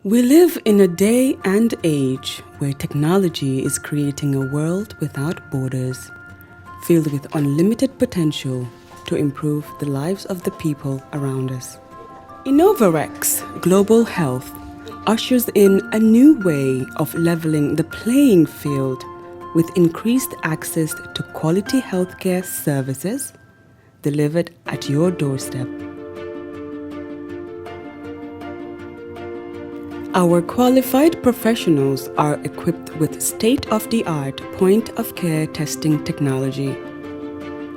We live in a day and age where technology is creating a world without borders, filled with unlimited potential to improve the lives of the people around us. Innovarex Global Health ushers in a new way of leveling the playing field with increased access to quality healthcare services delivered at your doorstep. Our qualified professionals are equipped with state-of-the-art point-of-care testing technology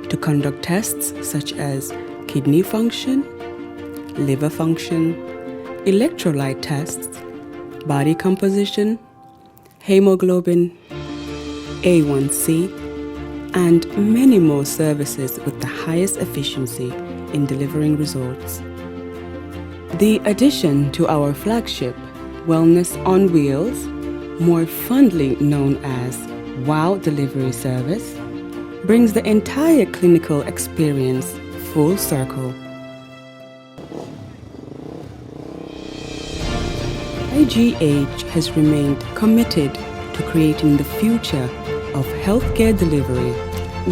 to conduct tests such as kidney function, liver function, electrolyte tests, body composition, hemoglobin, A1C, and many more services with the highest efficiency in delivering results. The addition to our flagship Wellness on Wheels, more fondly known as WOW Delivery Service, brings the entire clinical experience full circle. IGH has remained committed to creating the future of healthcare delivery.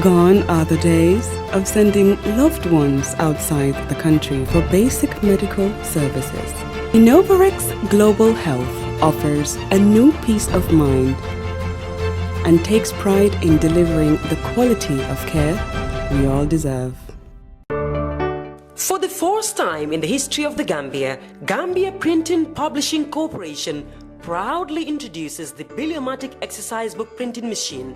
Gone are the days of sending loved ones outside the country for basic medical services. Innovarex Global Health offers a new peace of mind and takes pride in delivering the quality of care we all deserve. For the first time in the history of the Gambia, Gambia Printing Publishing Corporation proudly introduces the Biliomatic exercise book printing machine.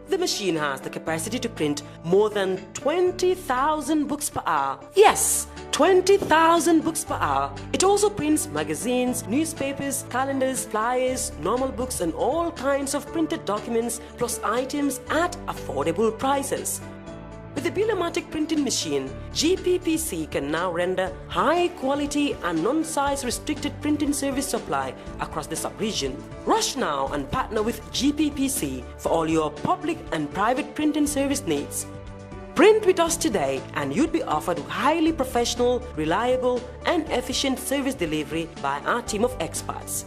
The machine has the capacity to print more than 20,000 books per hour. Yes, 20,000 books per hour. It also prints magazines, newspapers, calendars, flyers, normal books and all kinds of printed documents plus items at affordable prices. With the Biliomatic printing machine, GPPC can now render high quality and non-size restricted printing service supply across the sub-region. Rush now and partner with GPPC for all your public and private printing service needs. Print with us today and you'd be offered highly professional, reliable and efficient service delivery by our team of experts.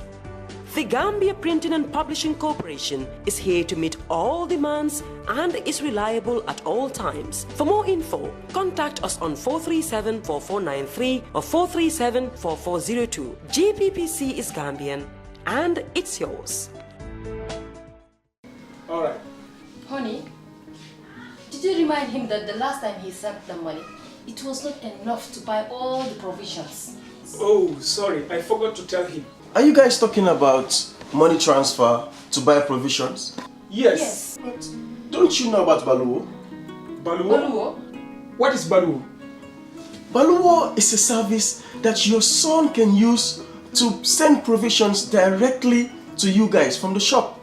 The Gambia Printing and Publishing Corporation is here to meet all demands and is reliable at all times. For more info, contact us on 437-4493 or 437-4402. GPPC is Gambian and it's yours. All right. Honey, did you remind him that the last time he sent the money, it was not enough to buy all the provisions? Oh, sorry, I forgot to tell him. Are you guys talking about money transfer to buy provisions? Yes. But don't you know about Baluwo? Baluwo? What is Baluwo? Baluwo is a service that your son can use to send provisions directly to you guys from the shop.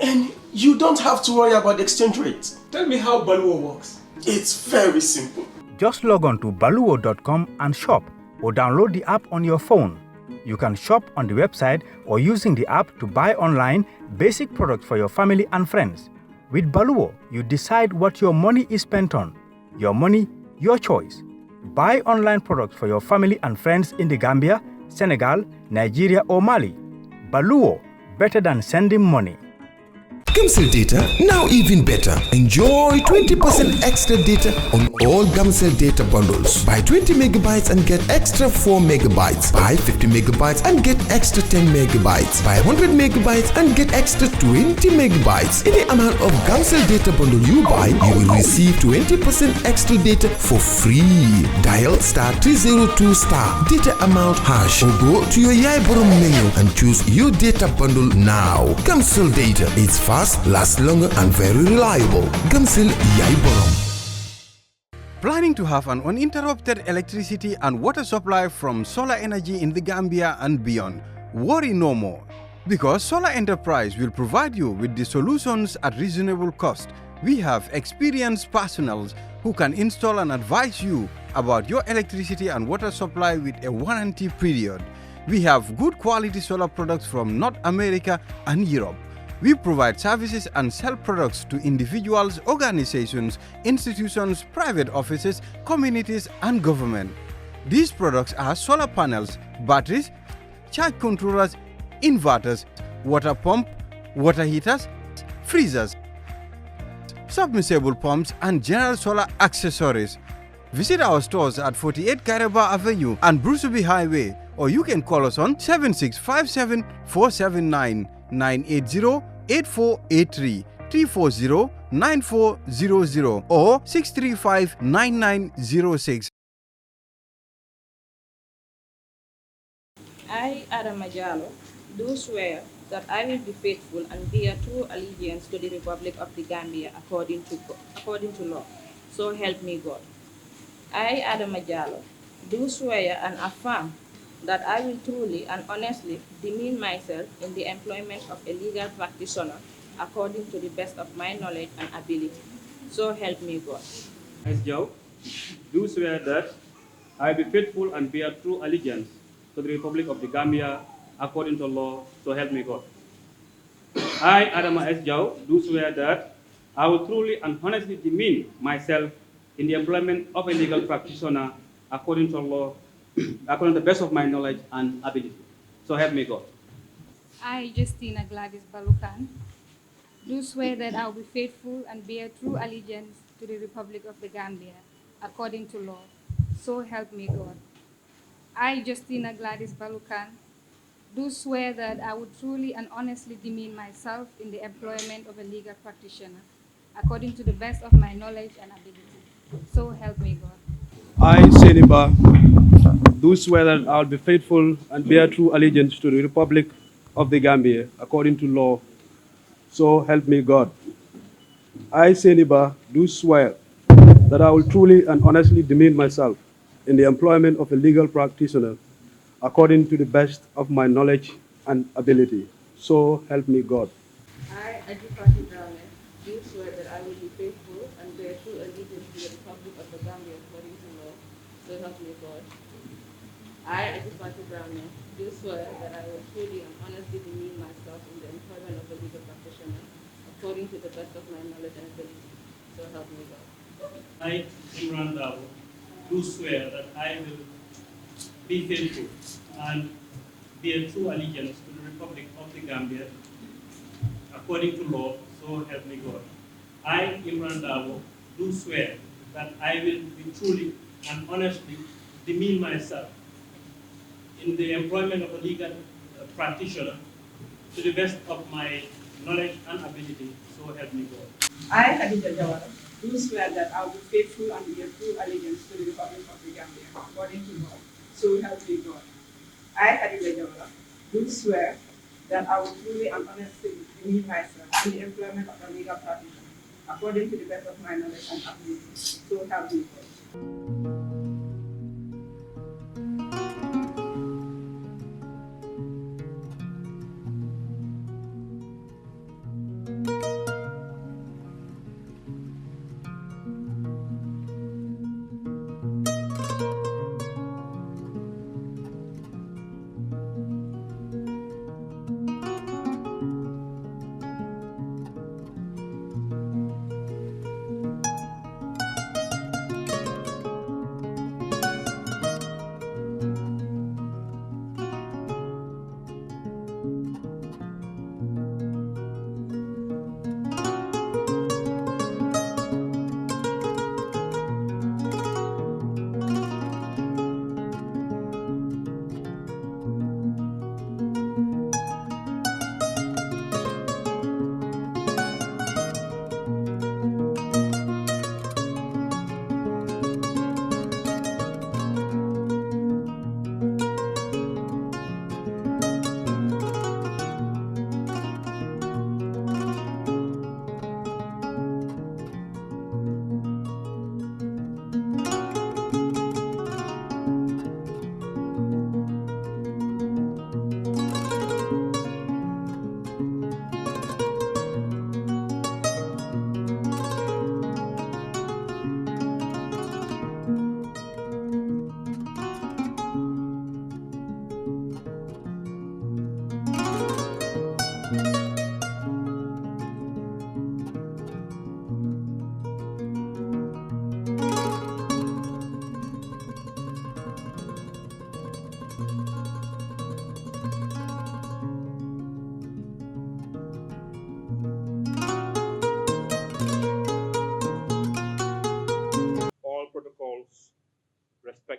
And you don't have to worry about the exchange rate. Tell me how Baluwo works. It's very simple. Just log on to baluwo.com and shop or download the app on your phone. You can shop on the website or using the app to buy online basic products for your family and friends. With Baluwo, you decide what your money is spent on. Your money, your choice. Buy online products for your family and friends in the Gambia, Senegal, Nigeria or Mali. Baluwo, better than sending money. Gamcell data, now even better. Enjoy 20% extra data on all Gamcell data bundles. Buy 20 megabytes and get extra 4 megabytes. Buy 50 megabytes and get extra 10 megabytes. Buy 100 megabytes and get extra 20 megabytes. Any amount of Gamcell data bundle you buy, you will receive 20% extra data for free. Dial *302* data amount hash or go to your Yaiborom menu and choose your data bundle now. Gamcell data, it's fast, lasts longer and very reliable. Gamcell Yaiborom. Planning to have an uninterrupted electricity and water supply from solar energy in the Gambia and beyond? Worry no more, because Solar Enterprise will provide you with the solutions at reasonable cost. We have experienced personnel who can install and advise you about your electricity and water supply with a warranty period. We have good quality solar products from North America and Europe. We provide services and sell products to individuals, organizations, institutions, private offices, communities, and government. These products are solar panels, batteries, charge controllers, inverters, water pump, water heaters, freezers, submersible pumps, and general solar accessories. Visit our stores at 48 Karaba Avenue and Brusubi Highway, or you can call us on 7657 479 980 8483 340 9400 or 635 9906. I, Adama Jallo, do swear that I will be faithful and bear true allegiance to the Republic of the Gambia according to law. So help me God. I, Adama Jallo, do swear and affirm that I will truly and honestly demean myself in the employment of a legal practitioner according to the best of my knowledge and ability. So help me God. As Joe, do swear that I will be faithful and bear true allegiance to the Republic of the Gambia according to law, so help me God. I, Adama S. Joe, do swear that I will truly and honestly demean myself in the employment of a legal practitioner according to law, according to the best of my knowledge and ability. So help me God. I, Justina Gladys Balukan, do swear that I will be faithful and bear true allegiance to the Republic of the Gambia according to law. So help me God. I, Justina Gladys Balukan, do swear that I would truly and honestly demean myself in the employment of a legal practitioner according to the best of my knowledge and ability. So help me God. I, Seniba, do swear that I will be faithful and bear true allegiance to the Republic of the Gambia according to law. So help me God. I, Seniba, do swear that I will truly and honestly demean myself in the employment of a legal practitioner according to the best of my knowledge and ability. So help me God. I, Ajipati Brahman, do swear that I will be faithful and bear true allegiance to the Republic of the Gambia according to law. So help me God. I, Ajipati Brahman, do swear that I will truly and honestly demean myself in the employment of a legal practitioner according to the best of my knowledge and ability. So help me God. I, Imran Dabo, do swear that I will be faithful and bear true allegiance to the Republic of the Gambia according to law, so help me God. I, Imran Dabo, do swear that I will be truly and honestly demean myself in the employment of a legal practitioner to the best of my knowledge and ability, so help me God. I, Khadija Jawara, do swear that I will be faithful and bear true allegiance to the Republic of the Gambia according to law. So help me God. I, Khadija Jawara, do swear that I will truly and honestly demean myself in the employment of a legal practitioner according to the best of my knowledge and ability. So help me God.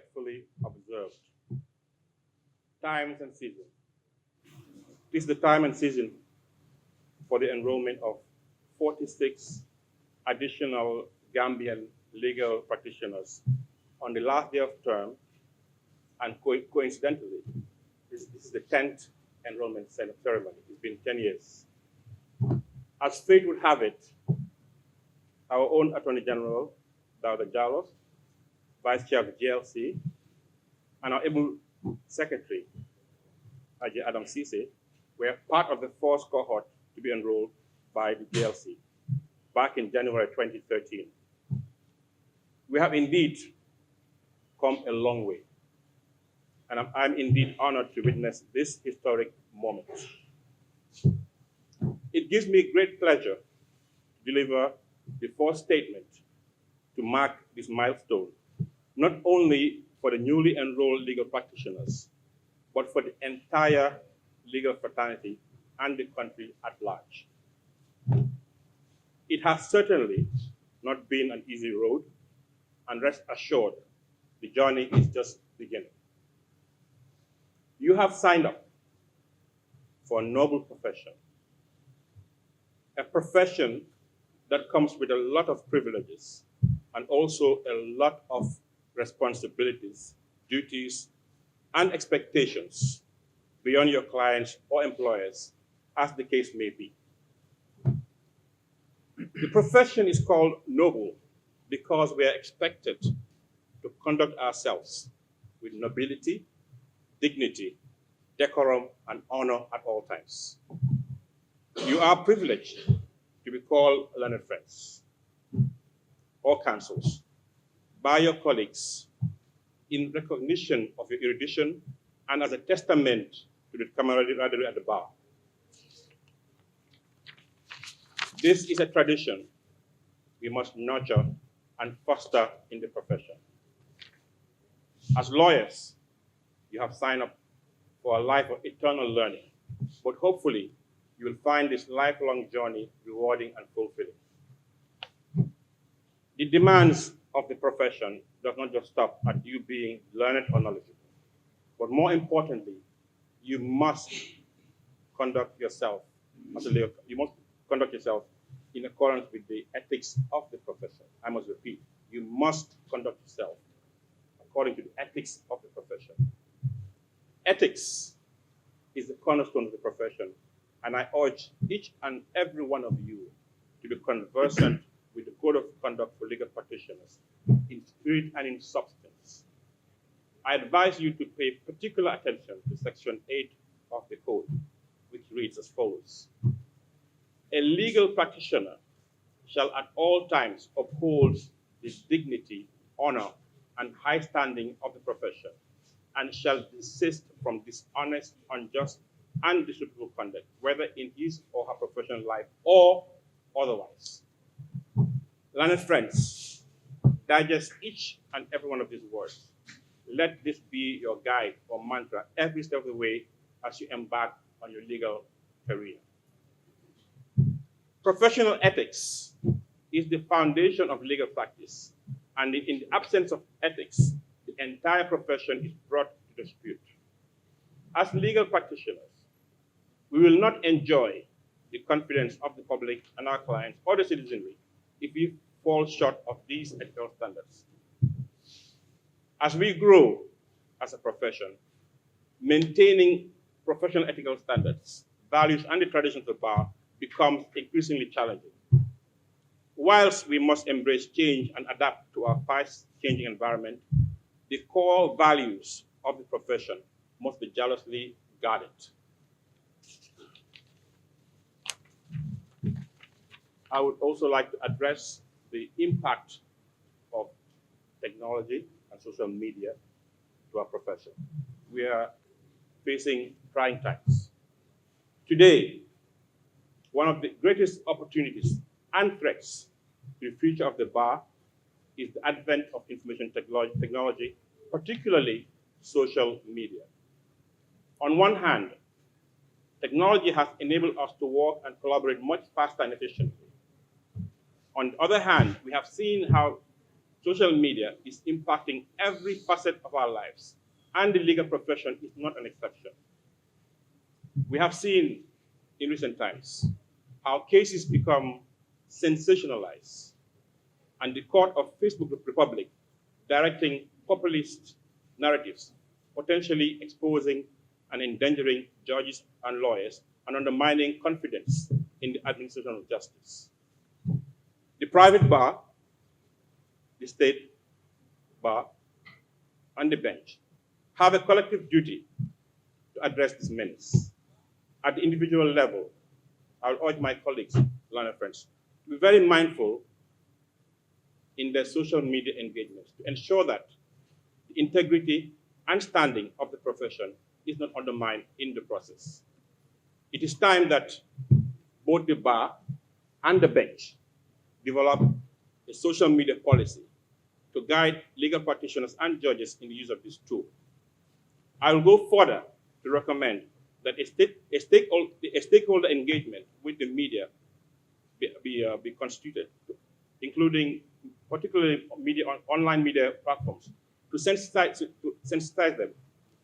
respectfully observed. Times and season. This is the time and season for the enrollment of 46 additional Gambian legal practitioners on the last day of term, and coincidentally, this is the 10th enrollment ceremony. It's been 10 years. As fate would have it, our own Attorney General, Dawda Jallow, Vice Chair of the GLC, and our able Secretary, Ajay Adam Sise, were part of the first cohort to be enrolled by the GLC back in January 2013. We have indeed come a long way, and I'm indeed honored to witness this historic moment. It gives me great pleasure to deliver the first statement to mark this milestone, not only for the newly enrolled legal practitioners, but for the entire legal fraternity and the country at large. It has certainly not been an easy road, and rest assured, the journey is just beginning. You have signed up for a noble profession, a profession that comes with a lot of privileges and also a lot of responsibilities, duties, and expectations beyond your clients or employers, as the case may be. The profession is called noble because we are expected to conduct ourselves with nobility, dignity, decorum, and honor at all times. You are privileged to be called learned friends or counsels by your colleagues in recognition of your erudition and as a testament to the camaraderie at the bar. This is a tradition we must nurture and foster in the profession. As lawyers, you have signed up for a life of eternal learning, but hopefully you will find this lifelong journey rewarding and fulfilling. The demands of the profession does not just stop at you being learned or knowledgeable, but more importantly, you must conduct yourself as a legal, you must conduct yourself in accordance with the ethics of the profession. I must repeat, you must conduct yourself according to the ethics of the profession. Ethics is the cornerstone of the profession, and I urge each and every one of you to be conversant with the code of conduct for legal practitioners in spirit and in substance. I advise you to pay particular attention to Section 8 of the code, which reads as follows. A legal practitioner shall at all times uphold the dignity, honor, and high standing of the profession, and shall desist from dishonest, unjust, and disreputable conduct, whether in his or her professional life or otherwise. Learned friends, digest each and every one of these words. Let this be your guide or mantra every step of the way as you embark on your legal career. Professional ethics is the foundation of legal practice, and in the absence of ethics, the entire profession is brought to dispute. As legal practitioners, we will not enjoy the confidence of the public and our clients or the citizenry if we fall short of these ethical standards. As we grow as a profession, maintaining professional ethical standards, values, and the traditions of the bar becomes increasingly challenging. Whilst we must embrace change and adapt to our fast-changing environment, the core values of the profession must be jealously guarded. I would also like to address the impact of technology and social media to our profession. We are facing trying times. Today, one of the greatest opportunities and threats to the future of the bar is the advent of information technology, particularly social media. On one hand, technology has enabled us to work and collaborate much faster and efficiently. On the other hand, we have seen how social media is impacting every facet of our lives, and the legal profession is not an exception. We have seen in recent times how cases become sensationalized, and the court of Facebook Republic directing populist narratives, potentially exposing and endangering judges and lawyers and undermining confidence in the administration of justice. The private bar, the state bar, and the bench have a collective duty to address this menace. At the individual level, I will urge my colleagues, learned friends, to be very mindful in their social media engagements to ensure that the integrity and standing of the profession is not undermined in the process. It is time that both the bar and the bench develop a social media policy to guide legal practitioners and judges in the use of this tool. I will go further to recommend that a stakeholder engagement with the media be constituted, including particularly media, online media platforms, to sensitize them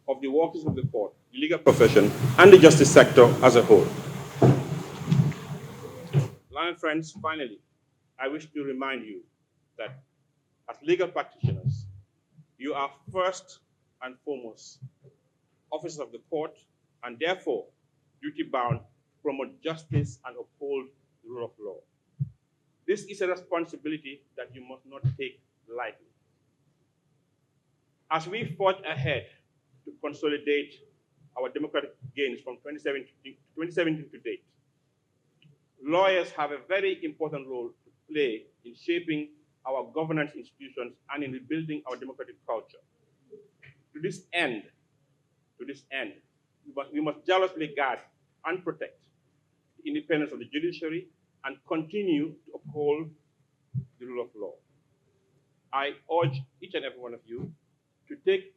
of the workings of the court, the legal profession, and the justice sector as a whole. Learned friends, finally, I wish to remind you that as legal practitioners, you are first and foremost officers of the court, and therefore duty-bound to promote justice and uphold the rule of law. This is a responsibility that you must not take lightly. As we forge ahead to consolidate our democratic gains from 2017 to date, lawyers have a very important role to play in shaping our governance institutions and in rebuilding our democratic culture. To this end, we must jealously guard and protect the independence of the judiciary and continue to uphold the rule of law. I urge each and every one of you to take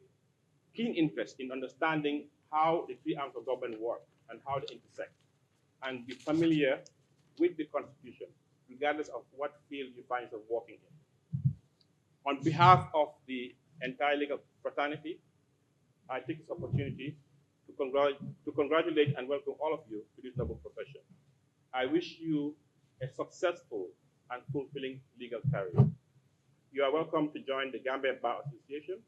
keen interest in understanding how the three arms of government work and how they intersect, and be familiar with the Constitution, regardless of what field you find yourself working in. On behalf of the entire legal fraternity, I take this opportunity to congratulate and welcome all of you to this noble profession. I wish you a successful and fulfilling legal career. You are welcome to join the Gambia Bar Association,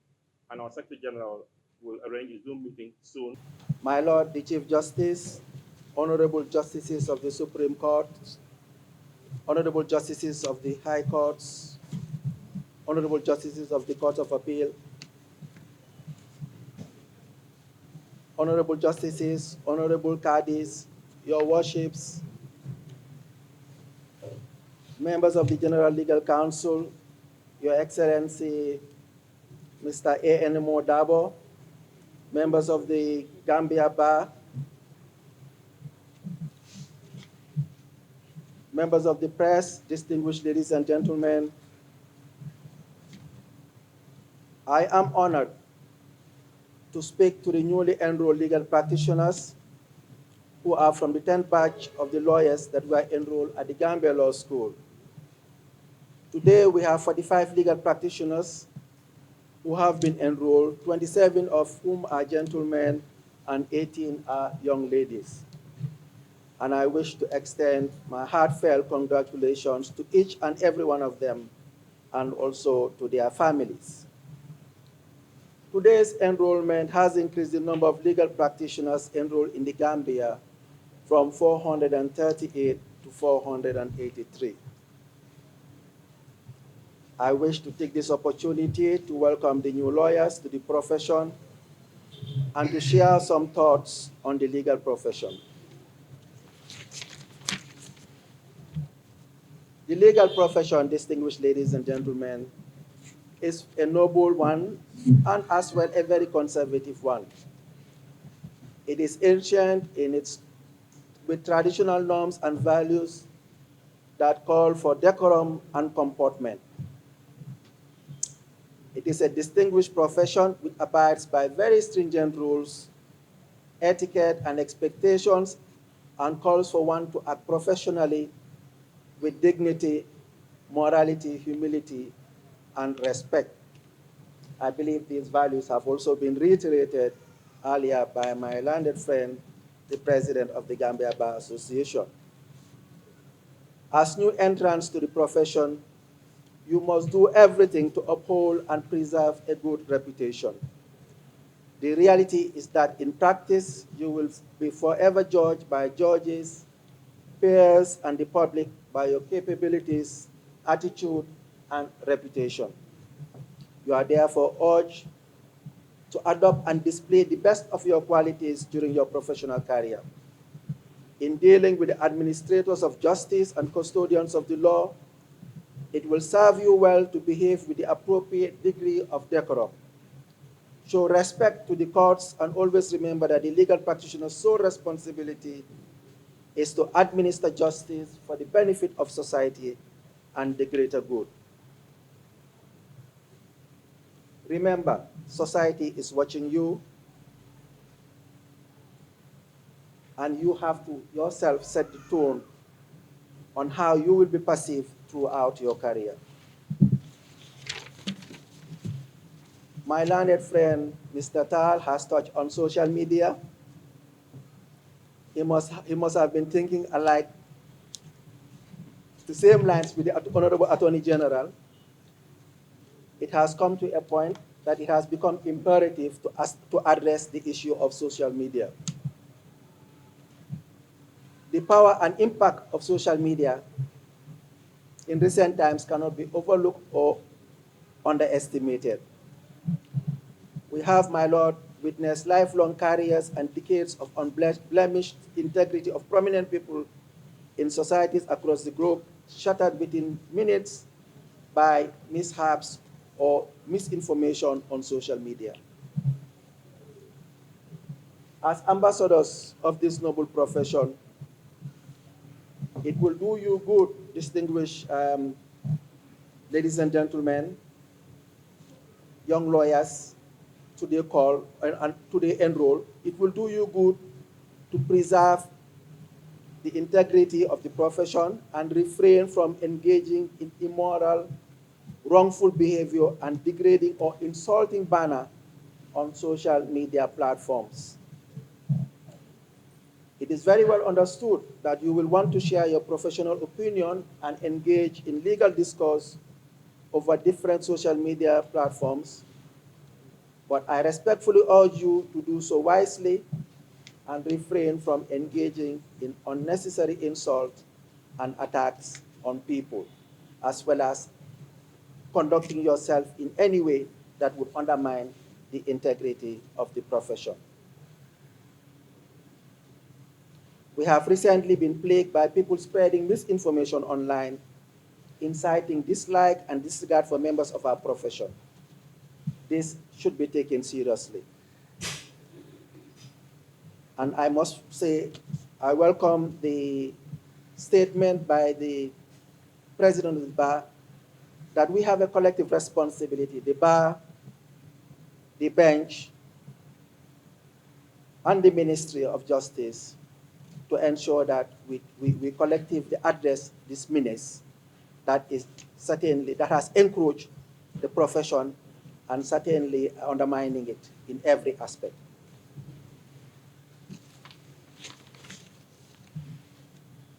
and our Secretary General will arrange a Zoom meeting soon. My Lord, the Chief Justice, Honorable Justices of the Supreme Court, Honorable Justices of the High Courts, Honorable Justices of the Court of Appeal, Honorable Justices, Honorable Qadis, Your Worships, members of the General Legal Council, Your Excellency, Mr. A.N.M.O. Dabo, members of the Gambia Bar, members of the press, distinguished ladies and gentlemen, I am honored to speak to the newly enrolled legal practitioners who are from the 10th batch of the lawyers that were enrolled at the Gambia Law School. Today we have 45 legal practitioners who have been enrolled, 27 of whom are gentlemen and 18 are young ladies. And I wish to extend my heartfelt congratulations to each and every one of them, and also to their families. Today's enrollment has increased the number of legal practitioners enrolled in the Gambia from 438 to 483. I wish to take this opportunity to welcome the new lawyers to the profession and to share some thoughts on the legal profession. The legal profession, distinguished ladies and gentlemen, is a noble one and as well a very conservative one. It is ancient with traditional norms and values that call for decorum and comportment. It is a distinguished profession which abides by very stringent rules, etiquette, and expectations, and calls for one to act professionally with dignity, morality, humility, and respect. I believe these values have also been reiterated earlier by my learned friend, the president of the Gambia Bar Association. As new entrants to the profession, you must do everything to uphold and preserve a good reputation. The reality is that in practice, you will be forever judged by judges, peers, and the public by your capabilities, attitude, and reputation. You are therefore urged to adopt and display the best of your qualities during your professional career. In dealing with the administrators of justice and custodians of the law, it will serve you well to behave with the appropriate degree of decorum. Show respect to the courts and always remember that the legal practitioner's sole responsibility is to administer justice for the benefit of society and the greater good. Remember, society is watching you, and you have to yourself set the tone on how you will be perceived throughout your career. My learned friend, Mr. Tal, has touched on social media. He must have been thinking alike the same lines with the Honorable Attorney General. It has come to a point that it has become imperative to address the issue of social media. The power and impact of social media in recent times cannot be overlooked or underestimated. We have, my Lord, witnessed lifelong careers and decades of unblemished integrity of prominent people in societies across the globe shattered within minutes by mishaps or misinformation on social media. As ambassadors of this noble profession, it will do you good, distinguished ladies and gentlemen, young lawyers, today call and today enroll. It will do you good to preserve the integrity of the profession and refrain from engaging in immoral, wrongful behavior and degrading or insulting banner on social media platforms. It is very well understood that you will want to share your professional opinion and engage in legal discourse over different social media platforms, but I respectfully urge you to do so wisely and refrain from engaging in unnecessary insult and attacks on people, as well as conducting yourself in any way that would undermine the integrity of the profession. We have recently been plagued by people spreading misinformation online, inciting dislike and disregard for members of our profession. This should be taken seriously. And I must say, I welcome the statement by the President of the Bar that we have a collective responsibility, the Bar, the bench, and the Ministry of Justice, to ensure that we collectively address this menace that has encroached the profession and certainly undermining it in every aspect.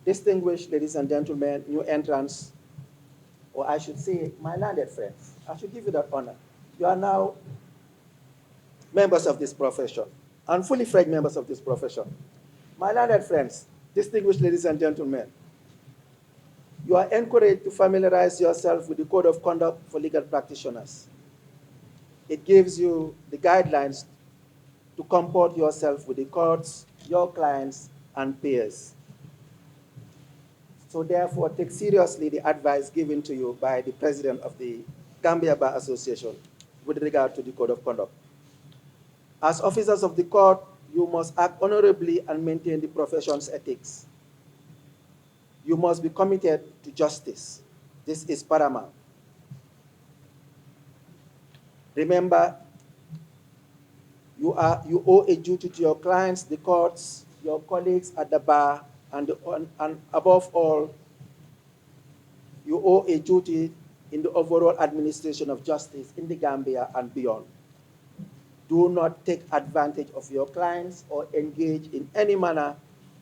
Distinguished ladies and gentlemen, new entrants, or I should say, my learned friends, I should give you that honor. You are now members of this profession, and fully fledged members of this profession. My learned friends, distinguished ladies and gentlemen, you are encouraged to familiarize yourself with the Code of Conduct for Legal Practitioners. It gives you the guidelines to comport yourself with the courts, your clients, and peers. So therefore, take seriously the advice given to you by the President of the Gambia Bar Association with regard to the Code of Conduct. As officers of the court, you must act honorably and maintain the profession's ethics. You must be committed to justice. This is paramount. Remember, you owe a duty to your clients, the courts, your colleagues at the bar, and above all, you owe a duty in the overall administration of justice in the Gambia and beyond. Do not take advantage of your clients or engage in any manner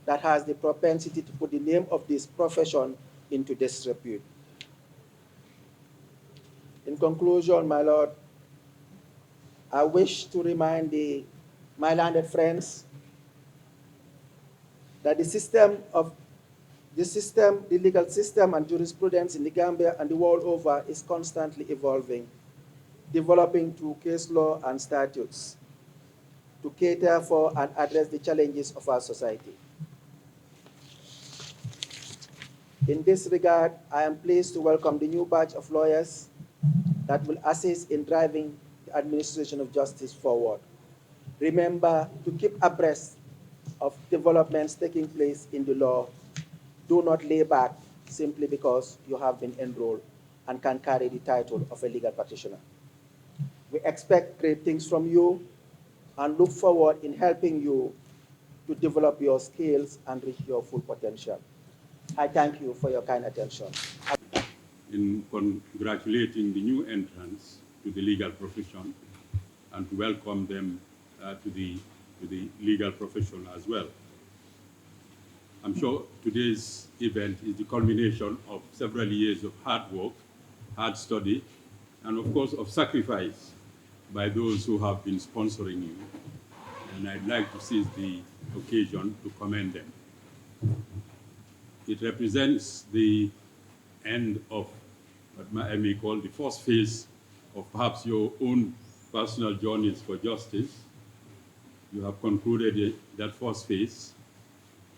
that has the propensity to put the name of this profession into disrepute. In conclusion, my Lord, I wish to remind my landed friends that the legal system and jurisprudence in the Gambia and the world over is constantly evolving, developing through case law and statutes to cater for and address the challenges of our society. In this regard, I am pleased to welcome the new batch of lawyers that will assist in driving the administration of justice forward. Remember to keep abreast of developments taking place in the law. Do not lay back simply because you have been enrolled and can carry the title of a legal practitioner. We expect great things from you and look forward in helping you to develop your skills and reach your full potential. I thank you for your kind attention. In congratulating the new entrants to the legal profession and to welcome them to the legal profession as well. I'm sure today's event is the culmination of several years of hard work, hard study, and of course of sacrifice by those who have been sponsoring you. And I'd like to seize the occasion to commend them. It represents the end of what I may call the first phase of perhaps your own personal journeys for justice. You have concluded that first phase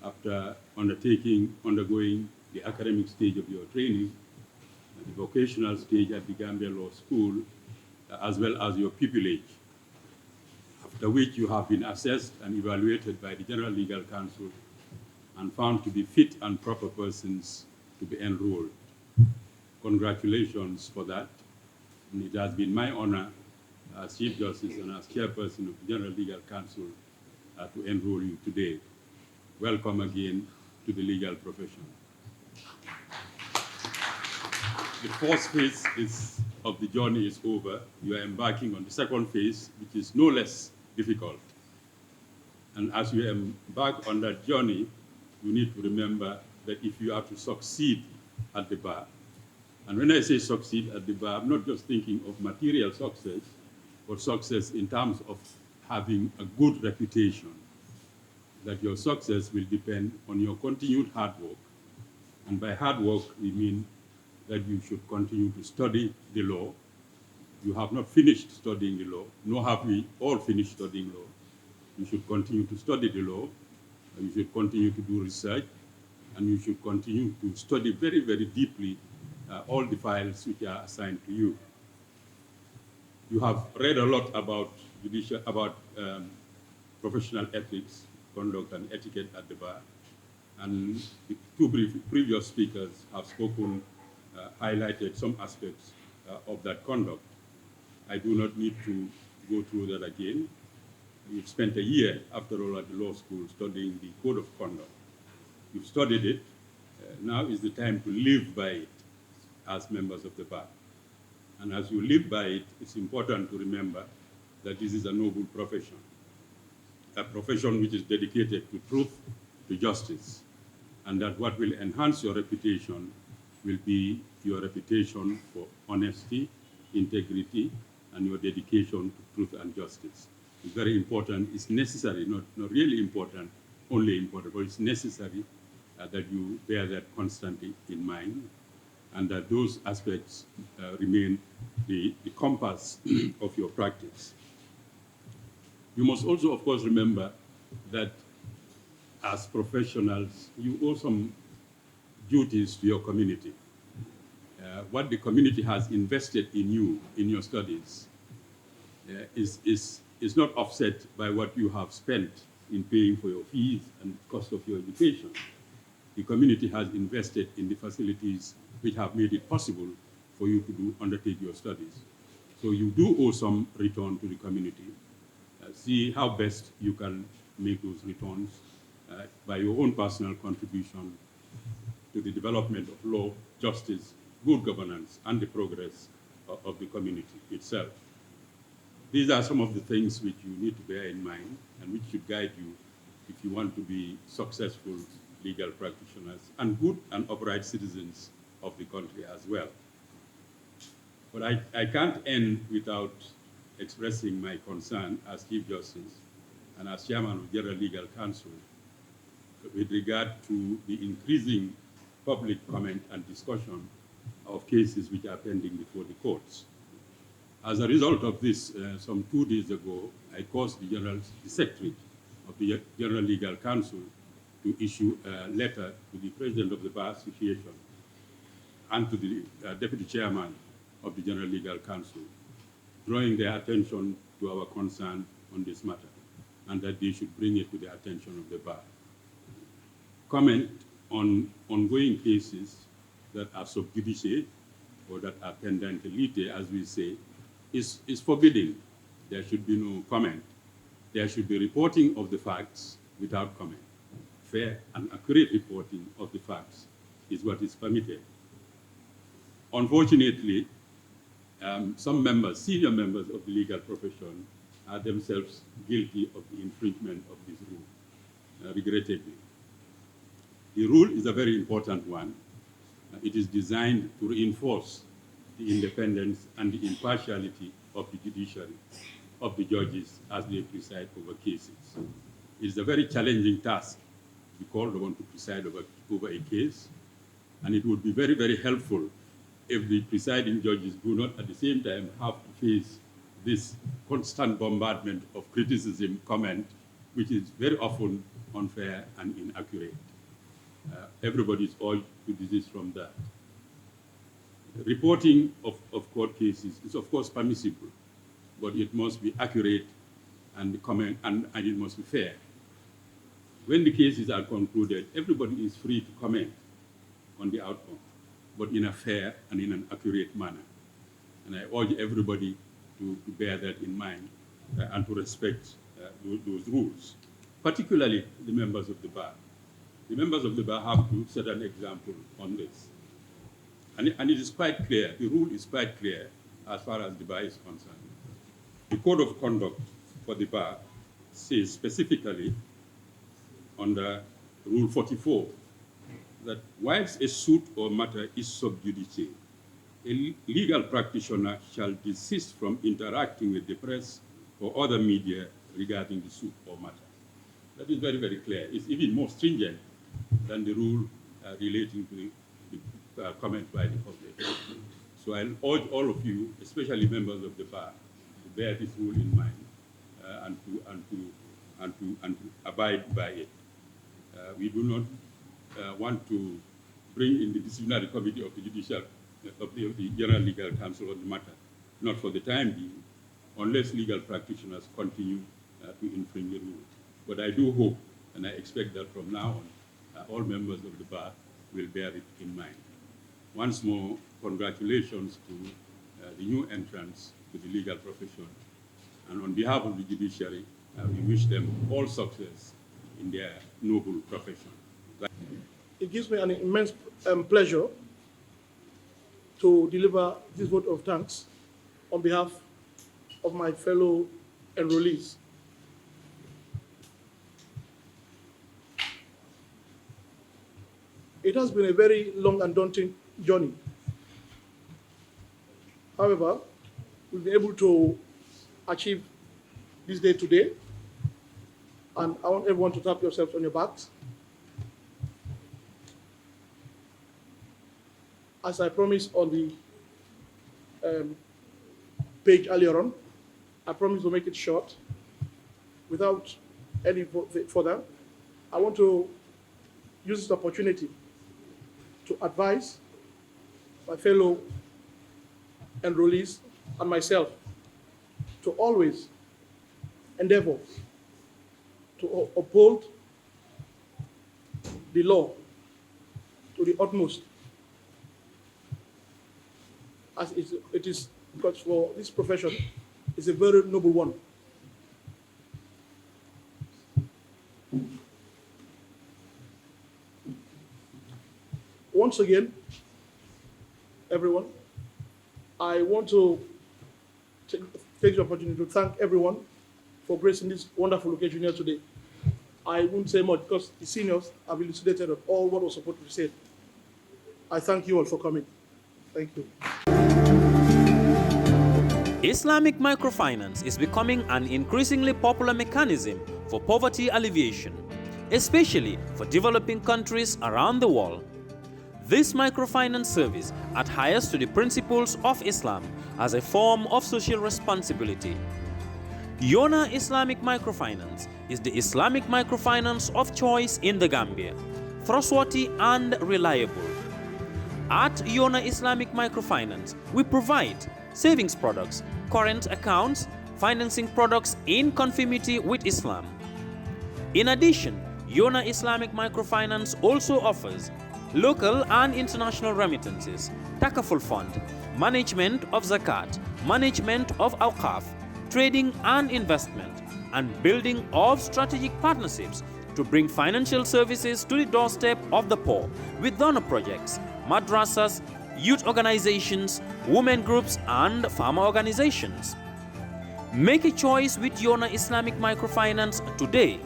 after undergoing the academic stage of your training, the vocational stage at the Gambia Law School, as well as your pupillage, after which you have been assessed and evaluated by the General Legal Counsel and found to be fit and proper persons to be enrolled. Congratulations for that. And it has been my honor as Chief Justice and as Chairperson of the General Legal Counsel to enroll you today. Welcome again to the legal profession. The first phase of the journey is over. You are embarking on the second phase, which is no less difficult. And as you embark on that journey, you need to remember that if you are to succeed at the bar, and when I say succeed at the bar, I'm not just thinking of material success, but success in terms of having a good reputation, that your success will depend on your continued hard work. And by hard work, we mean that you should continue to study the law. You have not finished studying the law, nor have we all finished studying law. You should continue to study the law, and you should continue to do research, and you should continue to study very, very deeply all the files which are assigned to you. You have read a lot about professional ethics, conduct, and etiquette at the bar, and the two previous speakers have spoken, highlighted some aspects of that conduct. I do not need to go through that again. You've spent a year, after all, at the law school studying the code of conduct. You've studied it. Now is the time to live by it as members of the bar. And as you live by it, it's important to remember that this is a noble profession, a profession which is dedicated to truth, to justice, and that what will enhance your reputation will be your reputation for honesty, integrity, and your dedication to truth and justice. It's very important. It's necessary, not really important, only important, but it's necessary that you bear that constantly in mind, and that those aspects remain the compass of your practice. You must also, of course, remember that as professionals, you owe some duties to your community. What the community has invested in you, in your studies, is not offset by what you have spent in paying for your fees and cost of your education. The community has invested in the facilities which have made it possible for you to undertake your studies. So you do owe some return to the community. See how best you can make those returns by your own personal contribution to the development of law, justice, good governance and the progress of the community itself. These are some of the things which you need to bear in mind and which should guide you if you want to be successful legal practitioners and good and upright citizens of the country as well. But I can't end without expressing my concern as Chief Justice and as Chairman of General Legal Counsel with regard to the increasing public comment and discussion of cases which are pending before the courts. As a result of this, some 2 days ago, I caused the Secretary of the General Legal Counsel to issue a letter to the President of the Bar Association and to the Deputy Chairman of the General Legal Counsel, drawing their attention to our concern on this matter, and that they should bring it to the attention of the Bar. Comment on ongoing cases that are sub judice or that are pendente lite, as we say, is forbidden. There should be no comment. There should be reporting of the facts without comment. Fair and accurate reporting of the facts is what is permitted. Unfortunately, some members, senior members of the legal profession, are themselves guilty of the infringement of this rule, regrettably. The rule is a very important one. It is designed to reinforce the independence and the impartiality of the judiciary, of the judges as they preside over cases. It is a very challenging task to be called upon to preside over a case, and it would be very, very helpful if the presiding judges do not at the same time have to face this constant bombardment of criticism, comment, which is very often unfair and inaccurate. Everybody is urged to desist from that. Reporting of court cases is of course permissible, but it must be accurate and it must be fair. When the cases are concluded, everybody is free to comment on the outcome, but in a fair and in an accurate manner. And I urge everybody to bear that in mind and to respect those rules, particularly the members of the bar. The members of the bar have to set an example on this. And it is quite clear, the rule is quite clear as far as the bar is concerned. The code of conduct for the bar says specifically under Rule 44 that whilst a suit or matter is sub judice, a legal practitioner shall desist from interacting with the press or other media regarding the suit or matter. That is very, very clear. It's even more stringent than the rule relating to the comment by the public. So I'll urge all of you, especially members of the bar, to bear this rule in mind and to abide by it. We do not want to bring in the disciplinary committee of the General Legal Counsel on the matter, not for the time being, unless legal practitioners continue to infringe the rule. But I do hope, and I expect that from now on, all members of the bar will bear it in mind. Once more, congratulations to the new entrants to the legal profession. And on behalf of the judiciary, we wish them all success in their noble profession. It gives me an immense pleasure to deliver this vote of thanks on behalf of my fellow enrollees. It has been a very long and daunting journey. However, we've been able to achieve this day today, and I want everyone to tap yourselves on your backs. As I promised on the page earlier on, I promise to make it short. Without any further, I want to use this opportunity to advise my fellow enrollees and myself to always endeavor to uphold the law to the utmost, as it is, because for this profession is a very noble one. Once again, everyone. I want to take the opportunity to thank everyone for gracing this wonderful occasion here today. I won't say much because the seniors have elucidated on all what was supposed to be said. I thank you all for coming. Thank you. Islamic microfinance is becoming an increasingly popular mechanism for poverty alleviation, especially for developing countries around the world. This microfinance service adheres to the principles of Islam as a form of social responsibility. Yona Islamic Microfinance is the Islamic microfinance of choice in the Gambia, trustworthy and reliable. At Yona Islamic Microfinance, we provide savings products, current accounts, financing products in conformity with Islam. In addition, Yona Islamic Microfinance also offers local and international remittances, takaful fund, management of zakat, management of awqaf, trading and investment, and building of strategic partnerships to bring financial services to the doorstep of the poor with donor projects, madrasas, youth organizations, women groups, and farmer organizations. Make a choice with Yona Islamic Microfinance today.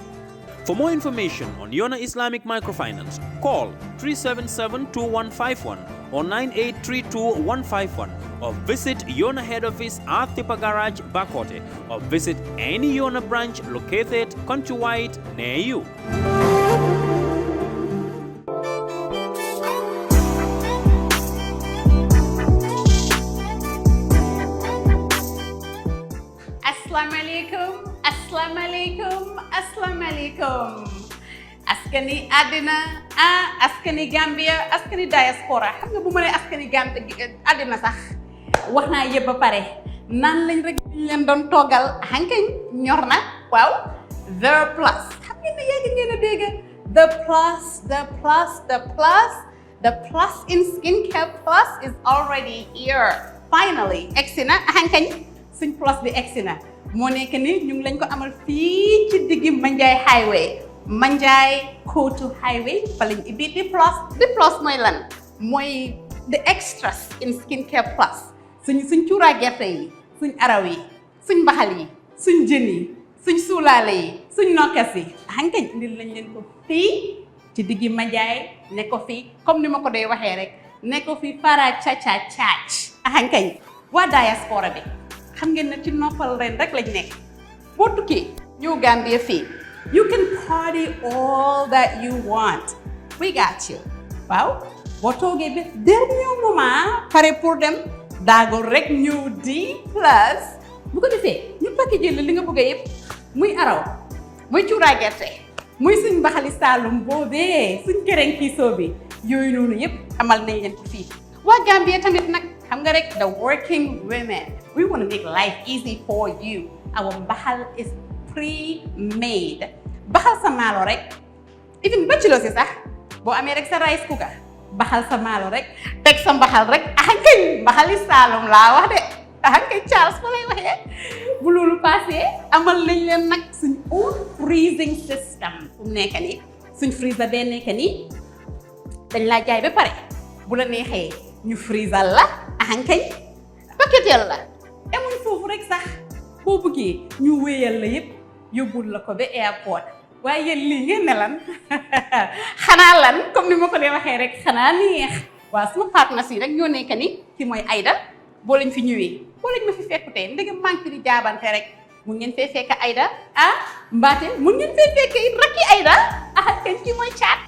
For more information on Yona Islamic Microfinance, call 377-2151 or 9832-151 or visit Yona head office at Tipa Garage, Bakote, or visit any Yona branch located countrywide near you. Assalamualaikum. Askani adina, askani Gambia, askani diaspora. Xam nga bu ma nee askani Gambia adina sax wax naa yëpp ba pare nan lañ rek leen doon toogal hankañ ñor na waaw the plus xam ngeen ne yéegi ngeen a dégg the plus in skincare plus is already here finally egsi na hankañ suñ plus bi egsi na moo nekk ni ñu ngi lañ ko amal fii ci diggi Manjai highway Manjai Kotu highway fa lañ ibbi di plus mooy lan mooy the extras in skincare plus suñ cuuraa gerte yi suñ araw yi suñ mbaxal yi suñ jën yi suñ suulaale yi suñ nokkas yi hankañ indil lañ leen ko fii ci diggi Manjai ne ko fii comme ni ma ko doy waxee rek ne ko fii para caca caac hankañ waa diaspora bi xam ngeen ne ci noppal ren rek lañ nekk boo tukkee ñëw Gambia fii you can party all that you want we got you waaw boo toogee ba dernier moment pare pour dem daagul rek ñëw di plus bu ko defee ñu packagé li nga bëgg a yëpp muy araw muy cuuraay gerte muy suñ mbaxali Saalum boobee suñ kereng kiisoo bi yooyu noonu yëpp amal nañ leen ko fii waa Gambia tamit nag xam nga rek the working women we want to make life easy for you our mbaxal is pre-made baxal sa maalo rek even bachelor si sax boo amee rek sa rice cooker baxal sa maalo rek teg sa mbaxal rek ahankañ mbaxali Saalum laa wax de ahankañ Charles fa lay waxee bu loolu passé amal nañ leen nag suñ own freezing system fu mu nekk nii suñ freezer bee nekk nii dañ laa jaay ba pare bu la neexee ñu freezer la ahankañ paquetel la emuñ foofu rek sax boo bëggee ñu wéyal la yëpp yóbbul la ko ba airport waaye yéen lii ngeen ne lan xanaa lan comme ni ma ko dee waxee rek xanaa neex waaw suma partenaires yi rek ñoo nekk ni ki mooy Aïda boo lañ fi ñëwee boo lañ ma fi fekkutee ndegam manque di jaabante rek mun ngeen fee fekk Aïda mbaate mun ngeen fee fekk it rakki Aïda kañ ki mooy caat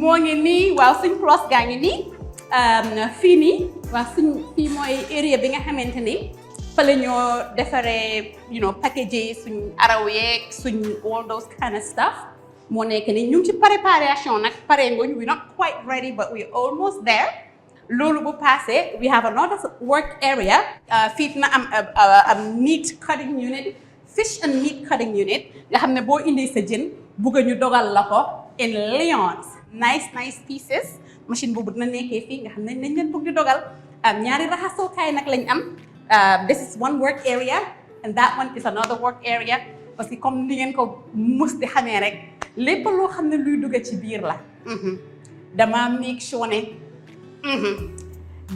moo ngi nii waaw suñ plus gaa ngi nii fii nii waaw suñ fii mooy area bi nga xamante ni fa la ñoo defaree package suñ araw yeeg suñ all those kind of stuff moo nekk ni ñu ngi ci préparation nag pare nguñ we not quite ready but we almost there loolu bu passé we have another work area fii na am meat cutting unit fish and meat cutting unit nga xam ne boo indi sa jën bugg ñu dogal la ko in lions nice pieces machine boobu dina nekkee fii nga xam ne nañ leen bugg di dogal ñaari raxasookaay nag lañ am this is one work area and that one is another work area parce que comme ni ngeen ko mus di xamee rek lépp loo xam ne luy dugg ci biir la dama make sure ne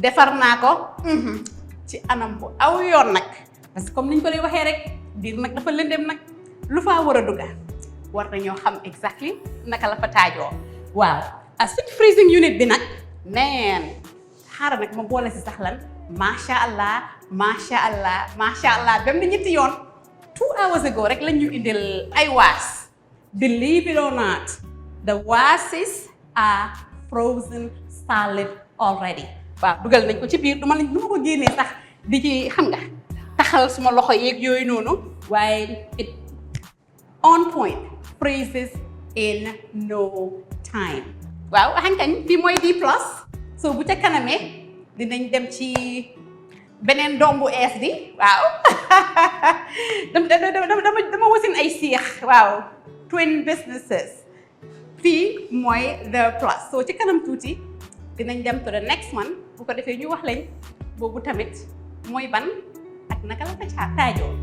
defar naa ko ci anam bu aw yoon nag parce que comme niñ ko lay waxee rek biir nag dafa lëndëm nag lu faa war a dugga war nañoo xam exactly naka la fa taajoo waaw suñ freezing unit bi nag neen xaaral nag ma boole si sax lan macha allah bam na ñetti yoon 2 hours ago rek lañ ñu indil ay waas believe it or not the wases are frozen solid already waaw dugal nañ ko ci biir du ma ko génnee sax di ci xam nga taxal suma loxo yeeg yooyu noonu waaye it on point freezes in no time waaw xankañ bi mooy D plus so bu ca kanamee dinañ dem ci beneen doom bu ees bi waaw dama wasin ay siix waaw twin businesses fii mooy the plus so ci kanam tuuti dinañ dem to the next one bu ko defee ñu wax lañ boobu tamit mooy ban ak naka la fa taajoo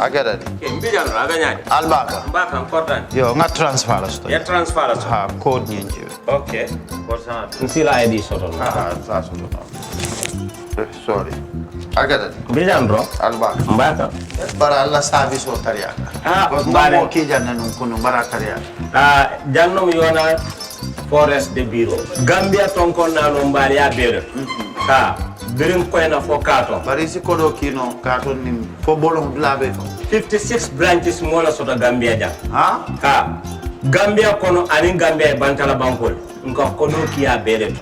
Agada. Mbijano aganyani. Albaka. Mbaka important. Yo, nga transfer la sto. Ya transfer la sto. Ha, code nyingi. Okay. Important. Nsila ID soto. Ah, sa soto. Sorry. Agada. Mbijano bro. Albaka. Mbaka. Bara alla service o tariaka. Ah, mbare. Mo ki janna nun kunu bara tariaka. Janno mi yona forest de bureau. Gambia tonkon na no mbare ya bere. Birim koyna fo kato. Bari si kodo kino kato nim fo bolong blabe ko. 56 branches mola soto Gambia ja. Ha? Gambia kono ani Gambia bantala bankol. Nka kodo kiya bere.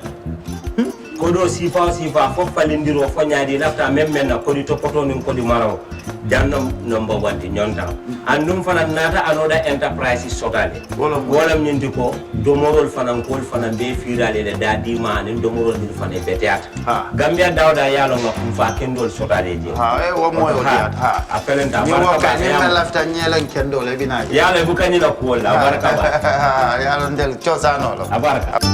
Kodo sifa fo falindiro fo nyaadi lafta même na kodi to poto nin kodi maraw. Jannom number 1 ti nyonta. Andum fana nata anoda enterprise sotale. Wolam nyindi ko domorol fana kol fana be firale de dadi ma ni domorol ni fana beteat. Gambia dawda yalo ngam fa kendol sotale je. Wo moyo diat. Apelenta baraka. Ni ma lafta nyelen kendol e binaji. Yalo bu kanila ko la baraka ba. Yalo ndel chosano lo. Baraka.